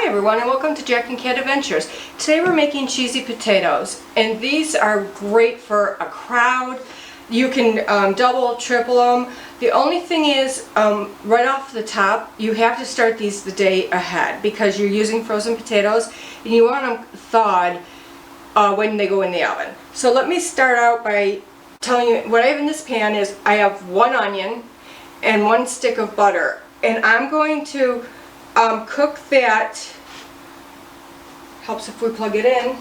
everyone, and welcome to Jack and Cat Adventures. Today we're making cheesy potatoes, and these are great for a crowd. You can double, triple them. The only thing is, right off the top, you have to start these the day ahead because you're using frozen potatoes and you want them thawed when they go in the oven. So let me start out by telling you what I have in this pan is I have 1 onion and 1 stick of butter, and I'm going to cook that. Helps if we plug it in.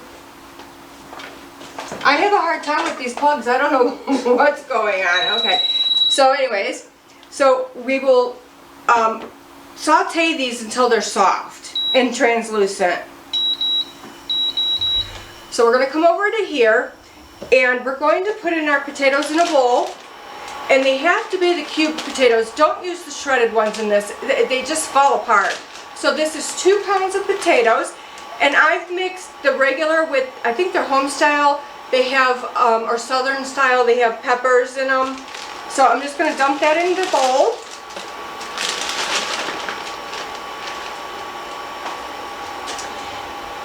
I have a hard time with these plugs. I don't know what's going on. Okay. So anyways, so we will saute these until they're soft and translucent. So we're going to come over to here and we're going to put in our potatoes in a bowl. And they have to be the cubed potatoes. Don't use the shredded ones in this. They just fall apart. So this is 2 pounds of potatoes. And I've mixed the regular with, I think they're home style. They have, or southern style, they have peppers in them. So I'm just going to dump that in the bowl.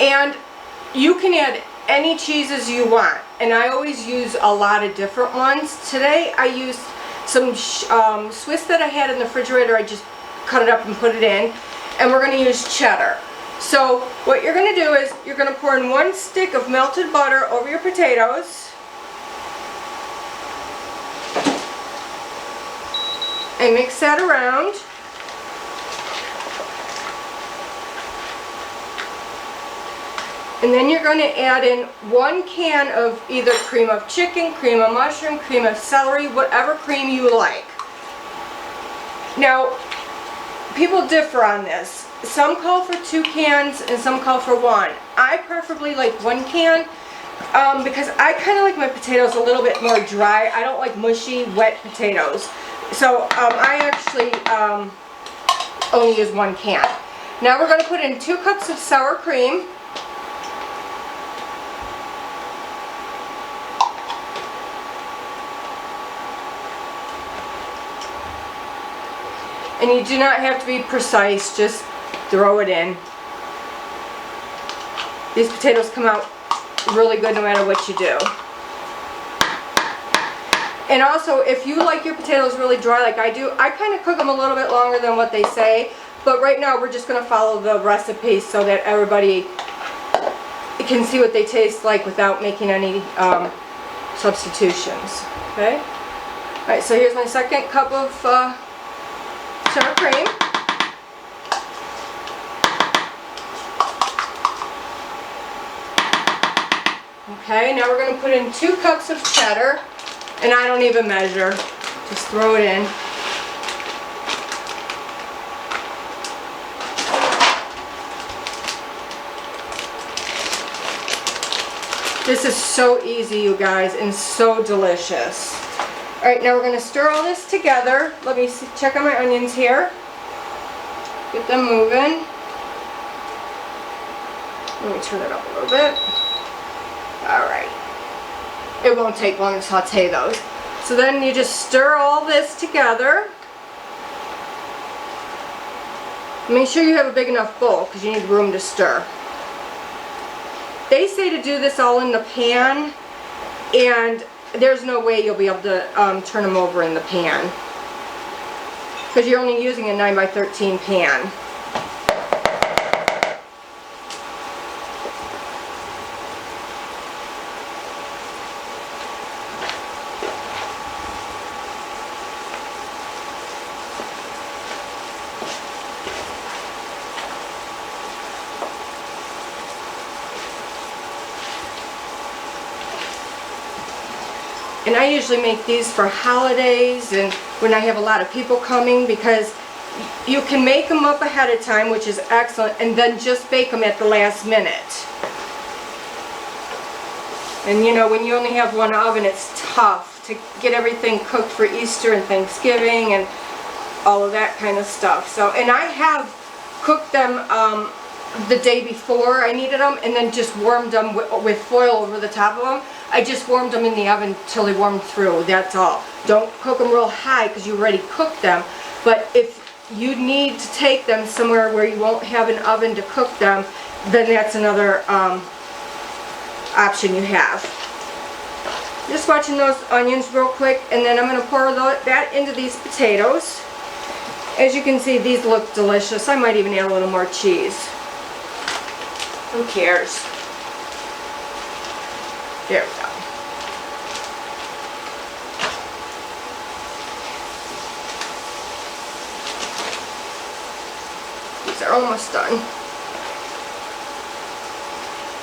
And you can add any cheeses you want. And I always use a lot of different ones. Today I used some Swiss that I had in the refrigerator. I just cut it up and put it in. And we're going to use cheddar. So what you're going to do is you're going to pour in 1 stick of melted butter over your potatoes. And mix that around. And then you're going to add in 1 can of either cream of chicken, cream of mushroom, cream of celery, whatever cream you like. Now, people differ on this. Some call for 2 cans and some call for 1. I preferably like 1 can because I kind of like my potatoes a little bit more dry. I don't like mushy, wet potatoes. So I actually only use 1 can. Now we're going to put in 2 cups of sour cream. And you do not have to be precise, just throw it in. These potatoes come out really good no matter what you do. And also, if you like your potatoes really dry like I do, I kind of cook them a little bit longer than what they say. But right now we're just going to follow the recipe so that everybody can see what they taste like without making any substitutions. Okay? Alright, so here's my 2nd cup of sour cream. Okay, now we're going to put in 2 cups of cheddar, and I don't even measure, just throw it in. This is so easy, you guys, and so delicious. Alright, now we're going to stir all this together. Let me check on my onions here. Get them moving. Let me turn it up a little bit. Alright. It won't take long to saute those. So then you just stir all this together. Make sure you have a big enough bowl because you need room to stir. They say to do this all in the pan, and there's no way you'll be able to turn them over in the pan because you're only using a 9 by 13 pan. And I usually make these for holidays and when I have a lot of people coming, because you can make them up ahead of time, which is excellent, and then just bake them at the last minute. And you know, when you only have 1 oven, it's tough to get everything cooked for Easter and Thanksgiving and all of that kind of stuff. So, and I have cooked them the day before I needed them, and then just warmed them with foil over the top of them. I just warmed them in the oven till they warmed through, that's all. Don't cook them real high because you already cooked them. But if you need to take them somewhere where you won't have an oven to cook them, then that's another option you have. Just watching those onions real quick, and then I'm going to pour that into these potatoes. As you can see, these look delicious. I might even add a little more cheese. Who cares? There we go. These are almost done.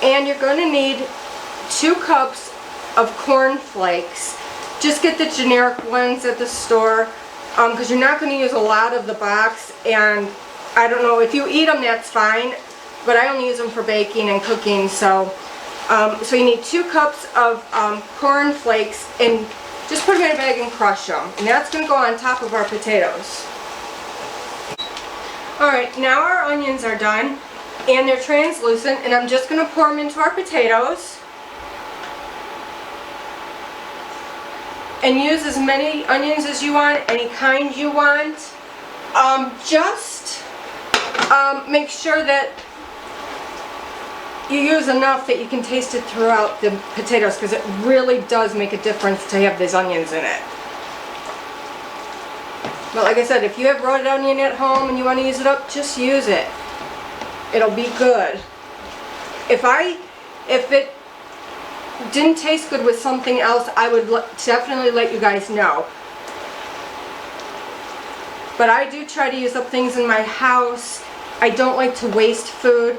And you're going to need 2 cups of corn flakes. Just get the generic ones at the store, because you're not going to use a lot of the box, and I don't know, if you eat them that's fine, but I only use them for baking and cooking. So so you need 2 cups of corn flakes, and just put them in a bag and crush them, and that's going to go on top of our potatoes. Alright, now our onions are done and they're translucent, and I'm just going to pour them into our potatoes. And use as many onions as you want, any kind you want. Just make sure that you use enough that you can taste it throughout the potatoes, because it really does make a difference to have these onions in it. But like I said, if you have roasted onion at home and you want to use it up, just use it. It'll be good. If it didn't taste good with something else, I would definitely let you guys know. But I do try to use up things in my house. I don't like to waste food,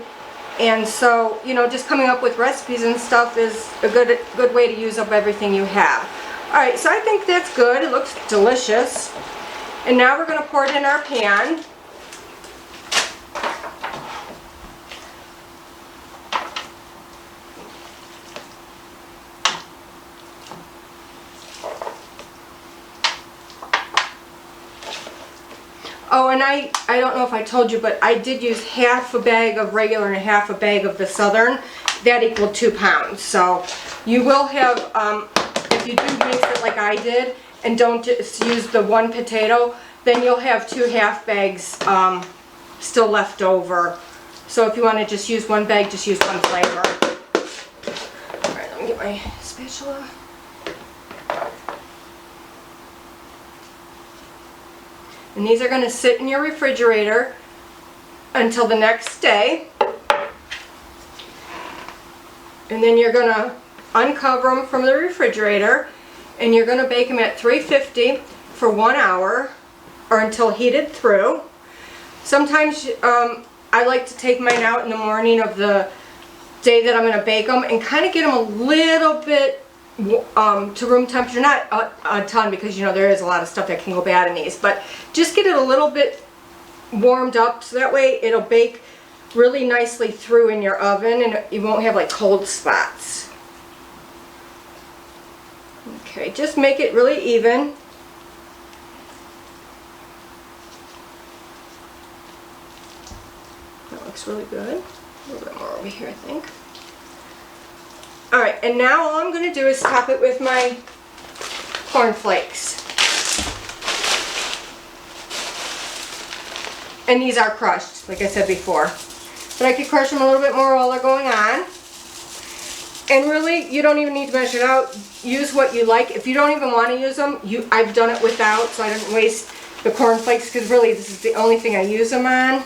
and so, you know, just coming up with recipes and stuff is a good way to use up everything you have. Alright, so I think that's good. It looks delicious. And now we're going to pour it in our pan. Oh, and I don't know if I told you, but I did use half a bag of regular and half a bag of the Southern. That equaled 2 pounds. So you will have, if you do mix it like I did, and don't just use the 1 potato, then you'll have 2 half bags still left over. So if you want to just use 1 bag, just use 1 flavor. Alright, let me get my spatula. And these are going to sit in your refrigerator until the next day. And then you're going to uncover them from the refrigerator, and you're going to bake them at 350 for 1 hour, or until heated through. Sometimes I like to take mine out in the morning of the day that I'm going to bake them, and kind of get them a little bit to room temperature, not a ton, because you know there is a lot of stuff that can go bad in these, but just get it a little bit warmed up, so that way it'll bake really nicely through in your oven, and you won't have like cold spots. Okay, just make it really even. That looks really good. A little bit more over here, I think. Alright, and now all I'm going to do is top it with my corn flakes. And these are crushed, like I said before. But I could crush them a little bit more while they're going on. And really, you don't even need to measure it out. Use what you like. If you don't even want to use them, I've done it without, so I didn't waste the corn flakes, because really this is the only thing I use them on.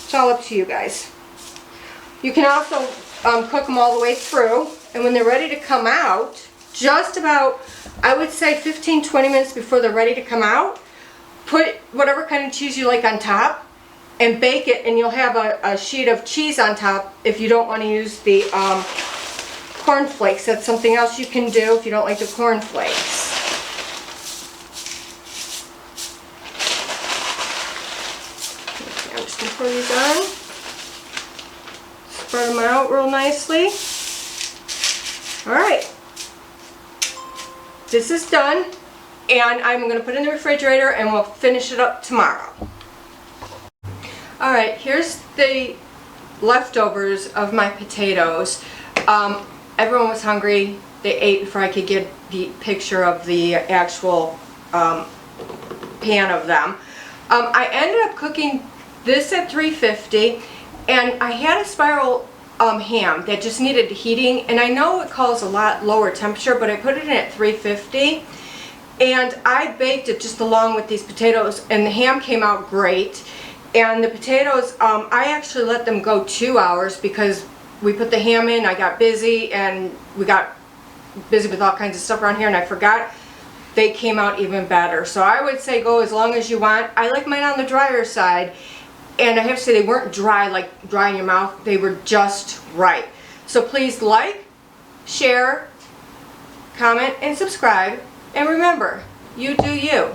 It's all up to you guys. You can also cook them all the way through, and when they're ready to come out, just about, I would say 15-20 minutes before they're ready to come out, put whatever kind of cheese you like on top and bake it, and you'll have a sheet of cheese on top if you don't want to use the corn flakes. That's something else you can do if you don't like the corn flakes. Okay, I'm just going to pour these on. Spread them out real nicely. Alright. This is done, and I'm going to put it in the refrigerator, and we'll finish it up tomorrow. Alright, here's the leftovers of my potatoes. Everyone was hungry. They ate before I could get the picture of the actual pan of them. I ended up cooking this at 350, and I had a spiral ham that just needed heating, and I know it calls a lot lower temperature, but I put it in at 350, and I baked it just along with these potatoes, and the ham came out great. And the potatoes, I actually let them go 2 hours because we put the ham in, I got busy, and we got busy with all kinds of stuff around here, and I forgot. They came out even better. So I would say go as long as you want. I like mine on the drier side, and I have to say they weren't dry, like dry in your mouth. They were just right. So please like, share, comment, and subscribe. And remember, you do you.